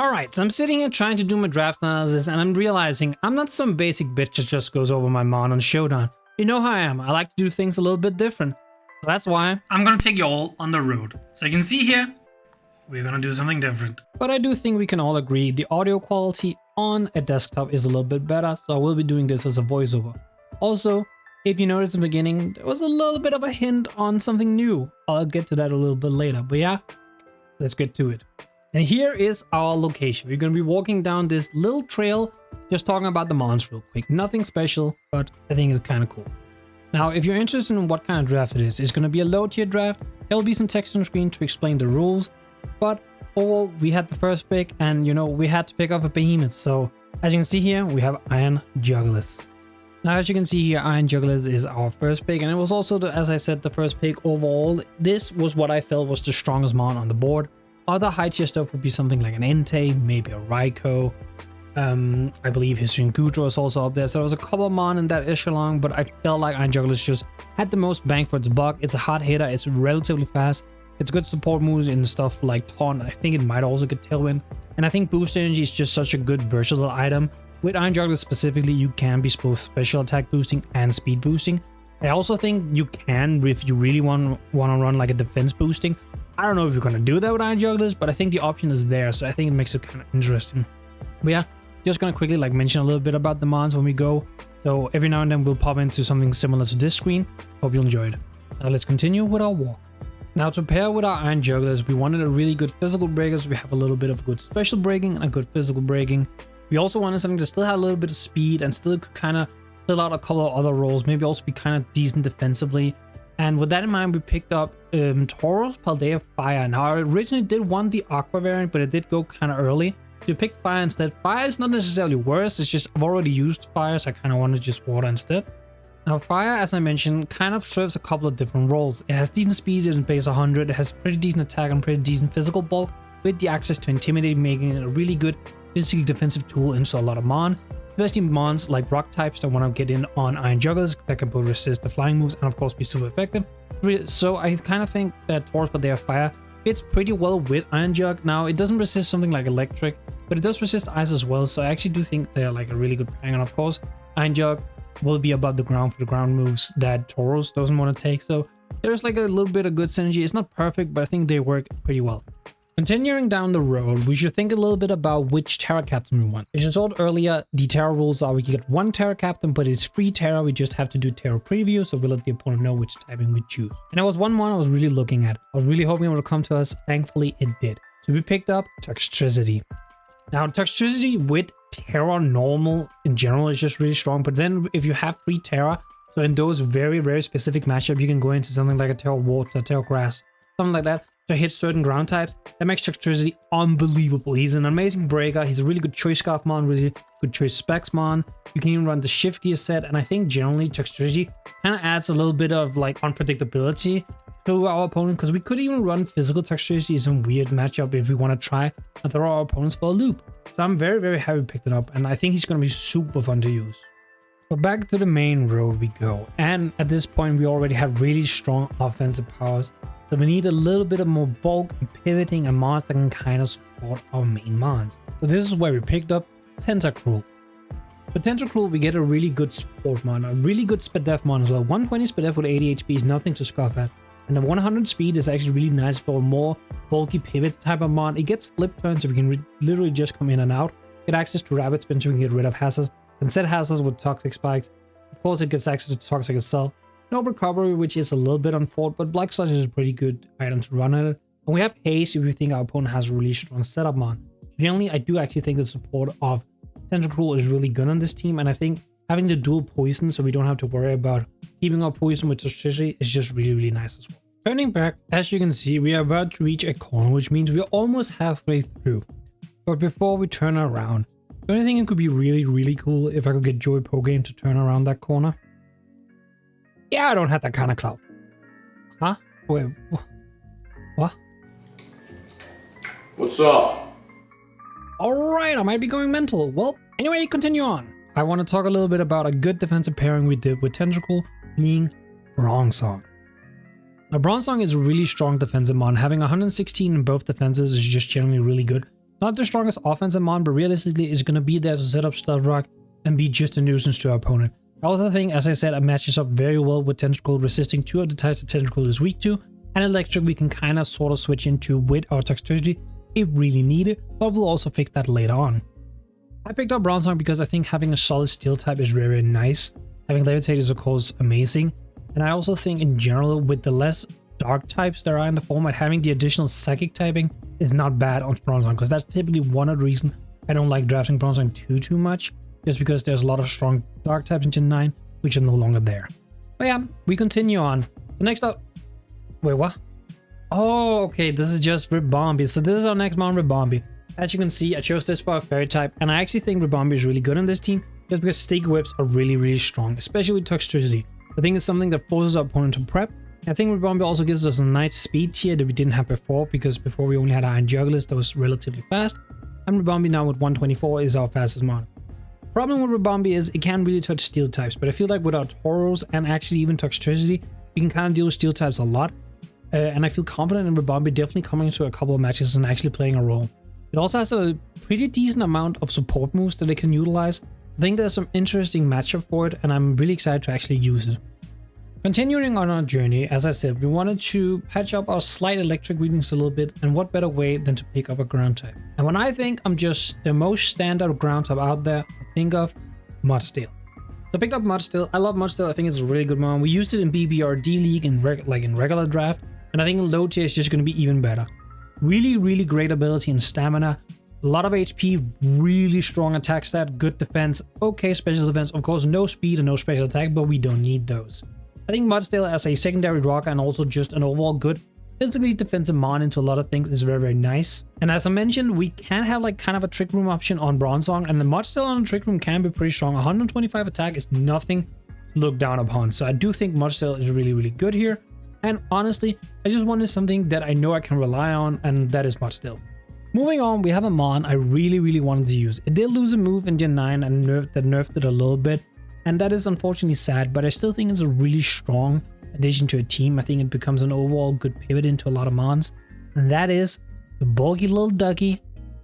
Alright, so I'm sitting here trying to do my draft analysis and I'm realizing I'm not some basic bitch that just goes over my mon on Showdown. You know how I am, I like to do things a little bit different. So that's why I'm gonna take you all on the road. So you can see here, we're gonna do something different. But I do think we can all agree the audio quality on a desktop is a little bit better, so I will be doing this as a voiceover. Also, if you noticed in the beginning, there was a little bit of a hint on something new. I'll get to that a little bit later, but yeah, let's get to it. And here is our location. We're going to be walking down this little trail, just talking about the mons real quick. Nothing special, but I think it's kind of cool. Now, if you're interested in what kind of draft it is, it's going to be a low tier draft. There will be some text on the screen to explain the rules. But overall, we had the first pick and, you know, we had to pick off a behemoth. So as you can see here, we have Iron Jugulis. Now, as you can see here, Iron Jugulis is our first pick. And it was also, as I said, the first pick overall. This was what I felt was the strongest mon on the board. Other high tier stuff would be something like an Entei, maybe a Raikou. I believe Hisuian Goudreau is also up there. So there was a couple of mon in that echelon, but I felt like Iron Jugulis just had the most bang for its buck. It's a hard hitter, it's relatively fast. It's good support moves in stuff like Taunt. I think it might also get Tailwind. And I think Boost Energy is just such a good versatile item. With Iron Jugulis specifically, you can be both special attack boosting and speed boosting. I also think you can, if you really want to run like a defense boosting. I don't know if you're going to do that with Iron Jugulis, but I think the option is there, so I think it makes it kind of interesting. But yeah, just going to quickly like mention a little bit about the mons when we go. So every now and then we'll pop into something similar to this screen. Hope you enjoyed. Now let's continue with our walk. Now to pair with our Iron Jugulis, we wanted a really good physical breaker, so we have a little bit of good special breaking and a good physical breaking. We also wanted something that still had a little bit of speed and still could kind of fill out a couple of other roles, maybe also be kind of decent defensively. And with that in mind, we picked up Tauros Paldea Fire. Now, I originally did want the Aqua variant, but it did go kind of early. So we picked Fire instead. Fire is not necessarily worse, it's just I've already used Fire, so I kind of wanted just Water instead. Now, Fire, as I mentioned, kind of serves a couple of different roles. It has decent speed in base 100, it has pretty decent attack and pretty decent physical bulk, with the access to Intimidate, making it a really good physically defensive tool into a lot of mon, especially mons like rock types that want to get in on Iron Jugulis that can both resist the flying moves and of course be super effective. So I kind of think that Tauros Paldea Fire fits pretty well with Iron Jug. Now it doesn't resist something like electric, but it does resist ice as well, so I actually do think they're like a really good pairing. And of course Iron Jug will be above the ground for the ground moves that Tauros doesn't want to take, so there's like a little bit of good synergy. It's not perfect, but I think they work pretty well. Continuing down the road, we should think a little bit about which Terra Captain we want. As you saw earlier, the Terra rules are we get one Terra Captain, but it's free Terra. We just have to do Terra preview, so we'll let the opponent know which typing we choose. And there was one I was really looking at. I was really hoping it would come to us. Thankfully, it did. So we picked up Toxtricity. Now, Toxtricity with Terra normal in general is just really strong, but then if you have free Terra, so in those very, very specific matchup, you can go into something like a Terra Water, Terra Grass, something like that, to hit certain ground types. That makes Toxtricity unbelievable. He's an amazing breaker. He's a really good choice scarf mon, really good choice specs mon. You can even run the shift gear set, and I think generally Toxtricity kind of adds a little bit of like unpredictability to our opponent, because we could even run physical Toxtricity in some weird matchup if we want to try and throw our opponents for a loop. So I'm very, very happy we picked it up, and I think he's going to be super fun to use. So back to the main road we go, and at this point we already have really strong offensive powers. So we need a little bit of more bulk and pivoting and mons that can kind of support our main mons. So this is where we picked up Tentacruel. For Tentacruel, we get a really good support mon, a really good Spadef mon as well. 120 Spadef with 80 HP is nothing to scoff at. And the 100 speed is actually really nice for a more bulky pivot type of mon. It gets flip turns, so we can literally just come in and out. Get access to Rabbit Spin, so we can get rid of hazards. Can set hazards with Toxic Spikes. Of course, it gets access to Toxic itself. No recovery, which is a little bit unfortunate, but Black Sludge is a pretty good item to run at it. And we have Haste if we think our opponent has a really strong setup mon. Generally, I do actually think the support of Tentacruel is really good on this team, and I think having the dual poison so we don't have to worry about keeping our poison with Toxtricity is just really, really nice as well. Turning back, as you can see, we are about to reach a corner, which means we're almost halfway through. But before we turn around, the only thing it could be really, really cool if I could get Joey Pogame to turn around that corner. Yeah, I don't have that kind of clout. Huh? Wait, what? What's up? Alright, I might be going mental. Well, anyway, continue on. I want to talk a little bit about a good defensive pairing we did with Tentacruel, being Bronzong. Now, Bronzong is a really strong defensive mon. Having 116 in both defenses is just generally really good. Not the strongest offensive mon, but realistically is going to be there to set up Stealth Rock and be just a nuisance to our opponent. I also think, as I said, it matches up very well with Tentacle, resisting 2 of the types that Tentacle is weak to, and Electric we can kind of sort of switch into with our Toxtricity if really needed, but we'll also fix that later on. I picked up Bronzong because I think having a solid steel type is very, very nice. Having Levitate is of course amazing, and I also think in general with the less dark types there are in the format, having the additional psychic typing is not bad on Bronzong, because that's typically one of the reasons I don't like drafting Bronzong too much, just because there's a lot of strong dark types in Gen 9 which are no longer there. But yeah, we continue on. So next up, wait, what? Oh, okay, this is just Ribombee. So this is our next mon, Ribombee. As you can see, I chose this for a fairy type, and I actually think Ribombee is really good on this team, just because Sticky Whips are really strong, especially with Toxtricity. I think it's something that forces our opponent to prep. I think Ribombee also gives us a nice speed tier that we didn't have before, because before we only had Iron Jugulis that was relatively fast, and Ribombee now with 124 is our fastest mon. Problem with Ribombee is it can't really touch steel types, but I feel like with our Tauros and actually even Toxtricity, we can kind of deal with steel types a lot. And I feel confident in Ribombee definitely coming into a couple of matches and actually playing a role. It also has a pretty decent amount of support moves that it can utilize. I think there's some interesting matchup for it, and I'm really excited to actually use it. Continuing on our journey, as I said, we wanted to patch up our slight electric weakness a little bit, and what better way than to pick up a ground type. And when I think I'm just the most standard ground type out there, I think of Mudsteel. So I picked up Mudsteel. I love Mudsteel. I think it's a really good mon. We used it in BBRD League in regular draft, and I think in low tier it's just going to be even better. Really great ability and stamina. A lot of HP, really strong attack stat, good defense, okay special defense. Of course, no speed and no special attack, but we don't need those. I think Mudsteel as a secondary rocker and also just an overall good physically defensive mon into a lot of things is very nice. And as I mentioned, we can have like kind of a trick room option on Bronzong, and the Mudsteel on the trick room can be pretty strong. 125 attack is nothing to look down upon. So I do think Mudsteel is really good here. And honestly, I just wanted something that I know I can rely on, and that is Mudsteel. Moving on, we have a mon I really wanted to use. It did lose a move in Gen 9 and nerfed it a little bit, and that is unfortunately sad, but I still think it's a really strong addition to a team. I think it becomes an overall good pivot into a lot of mons, and that is the bulky little ducky,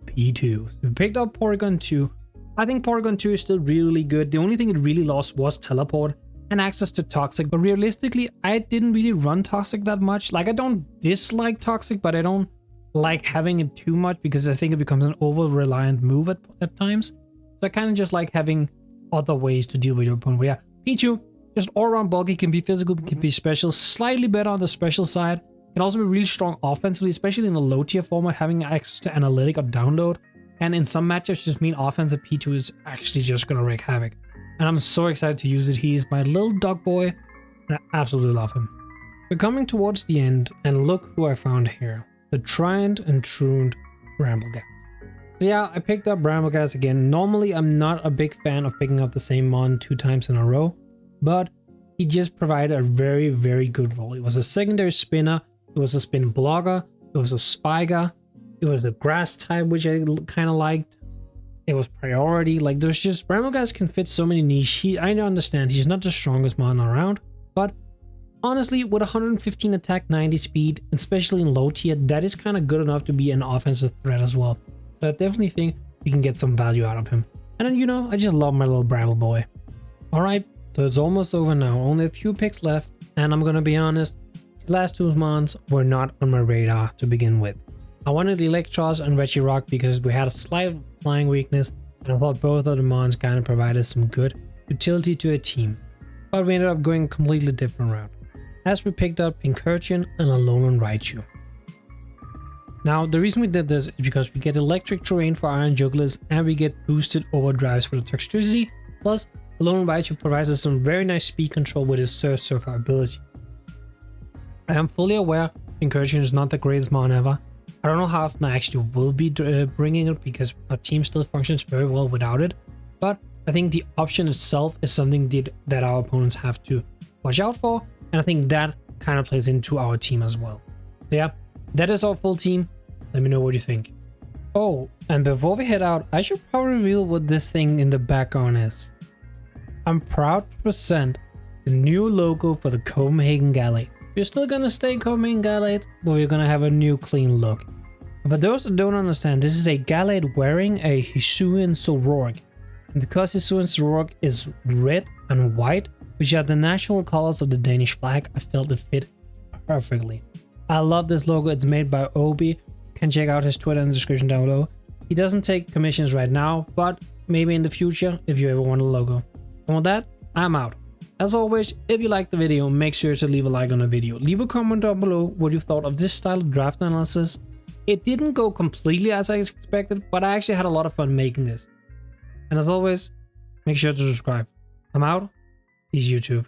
P2. So we picked up Porygon 2. I think Porygon 2 is still really good. The only thing it really lost was teleport and access to Toxic, but realistically, I didn't really run Toxic that much. Like, I don't dislike Toxic, but I don't like having it too much because I think it becomes an over-reliant move at times. So I kind of just like having other ways to deal with your opponent. But yeah, Pichu, just all-around bulky, can be physical, can be special, slightly better on the special side. Can also be really strong offensively, especially in the low-tier format, having access to analytic or download. And in some matchups, just mean offensive P2 is actually just going to wreak havoc. And I'm so excited to use it. He is my little dog boy, and I absolutely love him. We're coming towards the end, and look who I found here. The tried and true Brambleghast. So yeah, I picked up Brambleghast again. Normally, I'm not a big fan of picking up the same mon 2 times in a row, but he just provided a very good role. It was a secondary spinner, it was a spin blogger, it was a spiker, it was a grass type, which I kind of liked. It was priority. Like, there's just, Brambleghast can fit so many niche. I understand he's not the strongest mon around, but honestly, with 115 attack, 90 speed, especially in low tier, that is kind of good enough to be an offensive threat as well. So I definitely think we can get some value out of him. And then, you know, I just love my little Bramble boy. Alright, so it's almost over now. Only a few picks left, and I'm gonna be honest, the last 2 mons were not on my radar to begin with. I wanted the Electros and Regirock because we had a slight flying weakness, and I thought both of the mons kind of provided some good utility to a team. But we ended up going a completely different route, as we picked up Incursion and Alolan Raichu. Now, the reason we did this is because we get electric terrain for Iron Jugulis, and we get boosted overdrives for the Toxtricity, plus Alolan Raichu provides us some very nice speed control with his Surfer ability. I am fully aware Incursion is not the greatest mon ever. I don't know how often I actually will be bringing it because our team still functions very well without it, but I think the option itself is something that our opponents have to watch out for, and I think that kind of plays into our team as well. So yeah, that is our full team. Let me know what you think. Oh, and before we head out, I should probably reveal what this thing in the background is. I'm proud to present the new logo for the Copenhagen Gallade. We're still gonna stay Copenhagen Gallade, but we're gonna have a new clean look. For those that don't understand, this is a Galate wearing a Hisuian Sororg. And because Hisuian Sororg is red and white, which are the national colors of the Danish flag, I felt it fit perfectly. I love this logo. It's made by Obi. You can check out his Twitter in the description down below. He doesn't take commissions right now, but maybe in the future if you ever want a logo. And with that, I'm out. As always, if you liked the video, make sure to leave a like on the video. Leave a comment down below what you thought of this style of draft analysis. It didn't go completely as I expected, but I actually had a lot of fun making this. And as always, make sure to subscribe. I'm out. Peace, YouTube.